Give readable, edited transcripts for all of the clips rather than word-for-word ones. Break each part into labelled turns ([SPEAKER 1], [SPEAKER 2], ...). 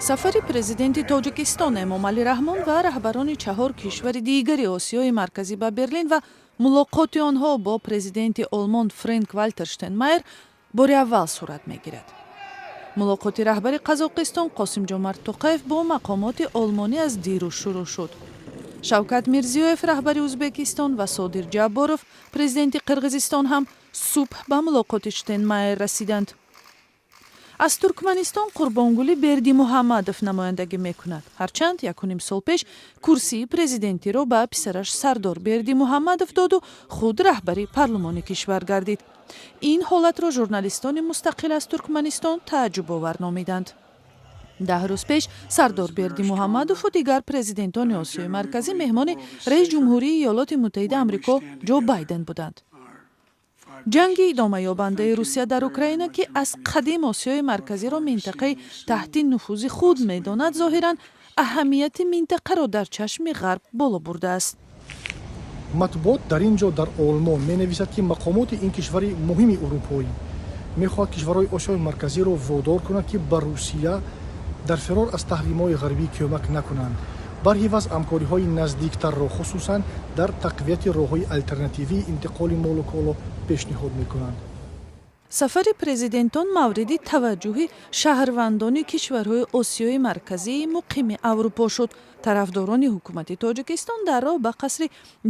[SPEAKER 1] сафари президенти тоҷикистон эмомалӣ раҳмон ва раҳбарони чаҳор кишвари дигари осиёи марказӣ ба берлин ва мулоқоти онҳо бо президенти олмон Фрэнк Вальтер Штайнмайер бори аввал сурат мегирад. мулоқоти раҳбари қазоқистон Қосимҷомарт Тоқаев бо мақомоти олмонӣ аз дирӯ шурӯъ шуд. Шавкат Мирзиёев раҳбари Ӯзбекистон ва Содир Ҷабборов президенти Қирғизистон ҳам субҳ ба мулоқоти Штайнмайер расиданд. аз Туркманистон Қурбонгулӣ Бердимуҳаммадов намояндагӣ мекунад. ҳарчанд 1,5 сол пеш курсии президентиро ба писараш Сардор Бердимуҳаммадов доду худ раҳбари парлумони кишвар гардид. ин ҳолатро журналистони мустақил аз Туркманистон тааҷҷубовар номиданд. 10 рӯз пеш Сардор Бердимуҳаммадову дигар президентони Осиёи Марказӣ меҳмони раис ҷумҳурии Иёлоти Муттаҳидаи Амрико Ҷо Байден буданд. ҷанги идомаёбандаи Русия дар Украина ки аз қадим Осиёи Марказиро минтақаи таҳти нуфузи худ медонад, зоҳиран аҳамияти минтақаро дар чашми Ғарб боло бурдааст.
[SPEAKER 2] матбуот дар ин ҷо дар олмон менависад ки мақомоти ин кишвари муҳими урупоӣ мехоҳад кишварҳои Осиёи Марказиро водор кунад ки ба Русия дар фирор аз таҳримҳои ғарбӣ кӯмак накунанд. барҳиваз ҳамкориҳои наздиктарро хусусан дар тақвияти роҳҳои алтернативии интиқоли молу коло пешниҳод мекунанд.
[SPEAKER 1] сафари президентон мавриди таваҷҷӯҳи шаҳрвандони кишварҳои Осиёи Марказии муқими Аврупо шуд. тарафдорони ҳукумати Тоҷикистон дар роҳ ба қасри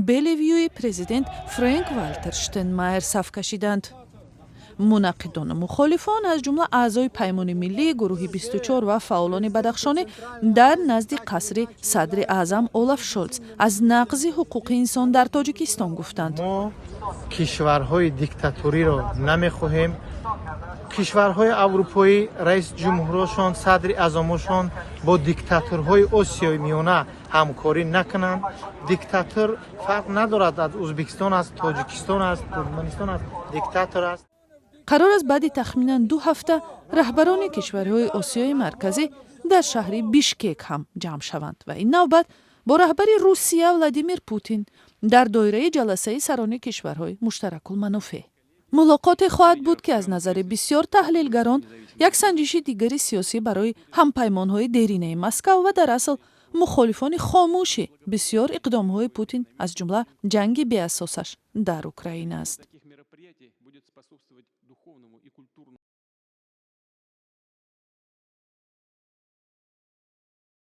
[SPEAKER 1] Белевюи президент Фрэнк Вальтер Штайнмайер саф кашиданд. мунаққидону мухолифон аз ҷумла аъзои Паймони Миллии гурӯҳи 24 ва фаъолони Бадахшонӣ дар назди қасри садри аъзам Олаф Шолц аз нақзи ҳуқуқи инсон дар Тоҷикистон гуфтанд.
[SPEAKER 3] мо кишварҳои диктатуриро намехоҳем. кишварҳои аврупоӣ раис ҷумҳурошон, садри аъзамошон бо диктатурҳои Осиёи миёна ҳамкорӣ накунанд. диктатур фарқ надорад, аз Ӯзбекистон аст, Тоҷикистон аст, Туркманистон аст, диктатур аст.
[SPEAKER 1] қарор аст баъди тахминан 2 ҳафта раҳбарони кишварҳои Осиёи Марказӣ дар шаҳри Бишкек ҳам ҷамъ шаванд ва ин навбат бо раҳбари Русия Владимир Путин дар доираи ҷаласаи сарони кишварҳои муштаракулманофеъ. мулоқоте хоҳад буд ки аз назари бисёр таҳлилгарон як санҷиши дигари сиёсӣ барои ҳампаймонҳои деринаи Москав ва дар асл мухолифони хомӯши бисёр иқдомҳои Путин аз ҷумла ҷанги беасосаш дар Украина аст.